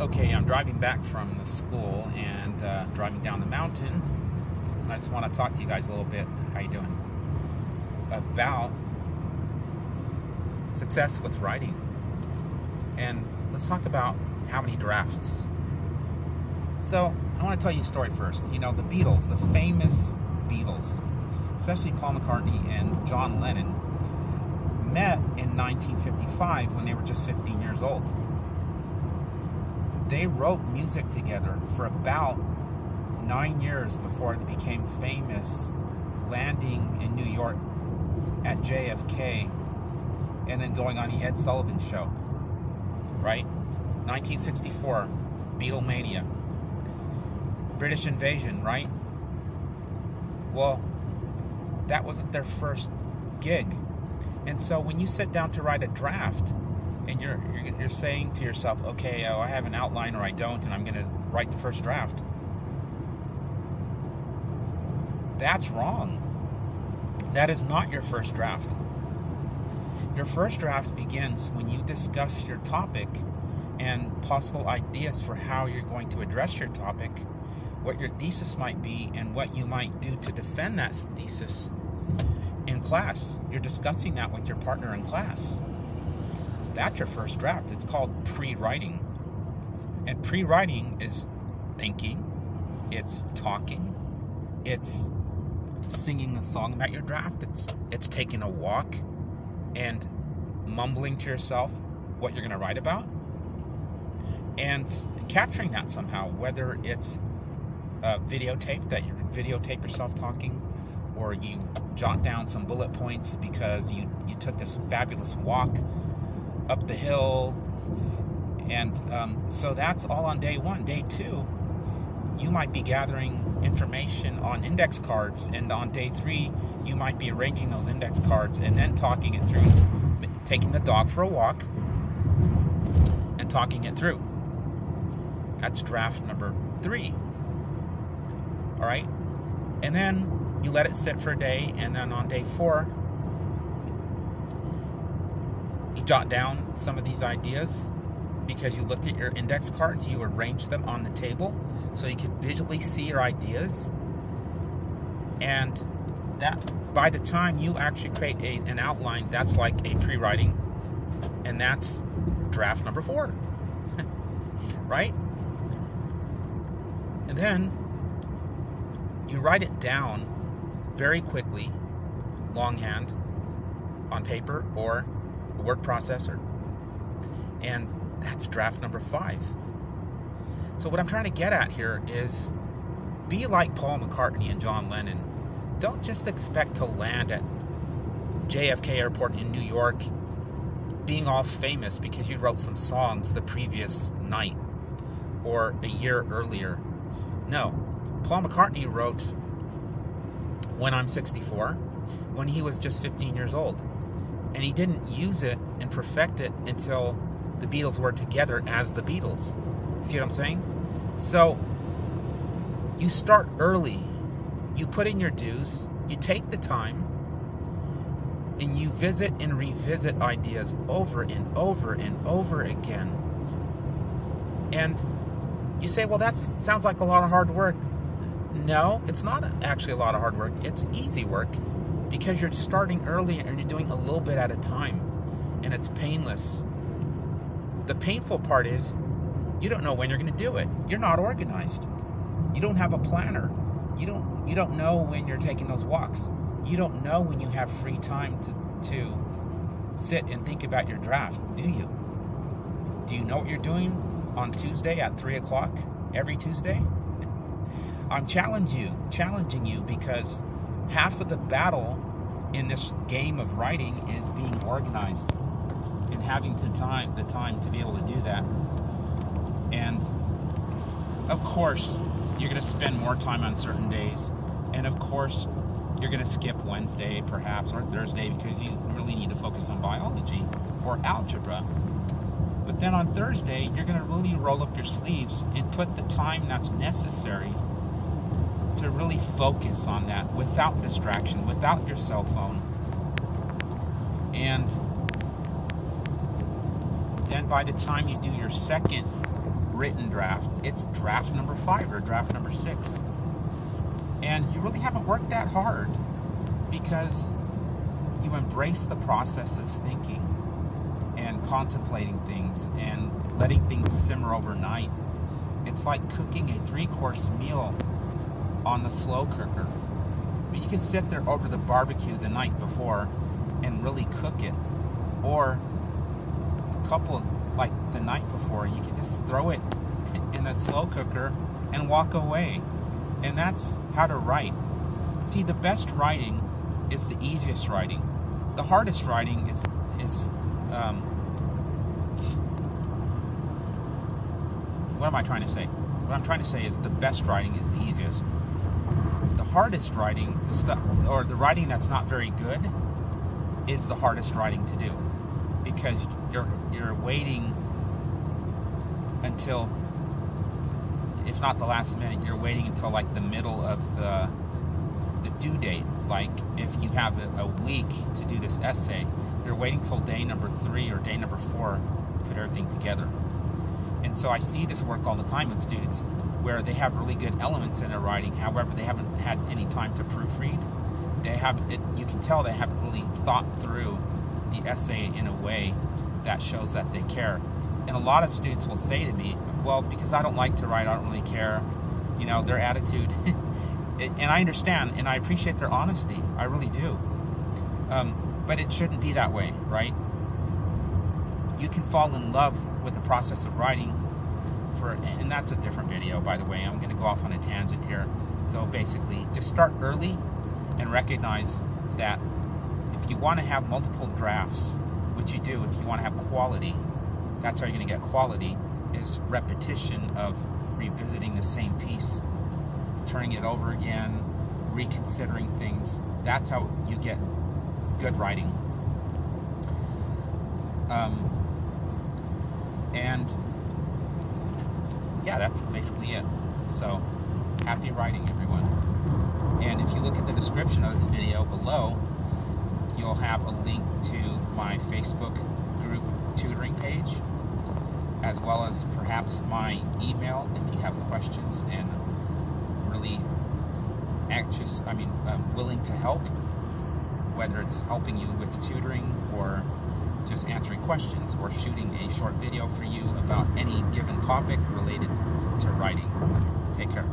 Okay, I'm driving back from the school and driving down the mountain, and I just want to talk to you guys a little bit. How you doing? About success with writing. And let's talk about how many drafts. So I want to tell you a story first. You know, the Beatles, the famous Beatles, especially Paul McCartney and John Lennon, met in 1955 when they were just 15 years old. They wrote music together for about 9 years before they became famous, landing in New York at JFK and then going on the Ed Sullivan Show, right? 1964, Beatlemania. British invasion, right? Well, that wasn't their first gig. And so when you sit down to write a draft and you're saying to yourself, okay, I have an outline or I don't, and I'm going to write the first draft, that's wrong. That is not your first draft. Your first draft begins when you discuss your topic and possible ideas for how you're going to address your topic, what your thesis might be, and what you might do to defend that thesis in class. You're discussing that with your partner in class. That's your first draft. It's called pre-writing. And pre-writing is thinking, it's talking, it's singing a song about your draft, it's taking a walk and mumbling to yourself what you're going to write about and capturing that somehow, whether it's videotape, that you videotape yourself talking, or you jot down some bullet points because you took this fabulous walk up the hill. And so that's all on day one. Day two, you might be gathering information on index cards, and on day three you might be arranging those index cards and then talking it through, taking the dog for a walk and talking it through. That's draft number 3. All right, and then you let it sit for a day, and then on day 4 you jot down some of these ideas because you looked at your index cards, you arranged them on the table so you could visually see your ideas, and that by the time you actually create an outline, that's like a pre-writing, and that's draft number 4. Right? And then you write it down very quickly, longhand, on paper or a word processor, and that's draft number 5. So what I'm trying to get at here is, be like Paul McCartney and John Lennon. Don't just expect to land at JFK Airport in New York being all famous because you wrote some songs the previous night or a year earlier. No, Paul McCartney wrote When I'm 64 when he was just 15 years old, and he didn't use it and perfect it until the Beatles were together as the Beatles. See what I'm saying? So you start early, you put in your dues, you take the time, and you visit and revisit ideas over and over and over again. And you say, well, that sounds like a lot of hard work. No, it's not actually a lot of hard work. It's easy work because you're starting early and you're doing a little bit at a time, and it's painless. The painful part is you don't know when you're going to do it. You're not organized. You don't have a planner. You don't know when you're taking those walks. You don't know when you have free time to sit and think about your draft, do you? Do you know what you're doing on Tuesday at 3 o'clock every Tuesday? I'm challenging you because half of the battle in this game of writing is being organized and having the time to be able to do that. And of course, you're going to spend more time on certain days, and of course you're going to skip Wednesday perhaps or Thursday because you really need to focus on biology or algebra. But then on Thursday you're going to really roll up your sleeves and put the time that's necessary to really focus on that without distraction, without your cell phone. And then by the time you do your second written draft, it's draft number 5 or draft number 6. And you really haven't worked that hard because you embrace the process of thinking and contemplating things and letting things simmer overnight. It's like cooking a 3-course meal on the slow cooker. I mean, you can sit there over the barbecue the night before and really cook it, or a couple like the night before, you can just throw it in the slow cooker and walk away. And that's how to write. See, the best writing is the easiest writing. The hardest writing is what am I trying to say? What I'm trying to say is the best writing is the easiest. The hardest writing, the stuff, or the writing that's not very good, is the hardest writing to do, because you're waiting until, if not the last minute, you're waiting until like the middle of the due date. Like if you have a week to do this essay, you're waiting till day number 3 or day number 4 to put everything together. And so I see this work all the time with students where they have really good elements in their writing, however they haven't had any time to proofread. You can tell they haven't really thought through the essay in a way that shows that they care. And a lot of students will say to me, well, because I don't like to write, I don't really care. You know, their attitude. And I understand, and I appreciate their honesty. I really do. But it shouldn't be that way, right? You can fall in love with the process of writing, and that's a different video, by the way. I'm going to go off on a tangent here. So basically, just start early and recognize that if you want to have multiple drafts, which you do, if you want to have quality, that's how you're going to get quality, is repetition of revisiting the same piece, turning it over again, reconsidering things. That's how you get good writing. And yeah, that's basically it. So happy writing, everyone. And if you look at the description of this video below, you'll have a link to my Facebook group tutoring page, as well as perhaps my email if you have questions and really willing to help, whether it's helping you with tutoring or just answering questions or shooting a short video for you about any given topic related to writing. Take care.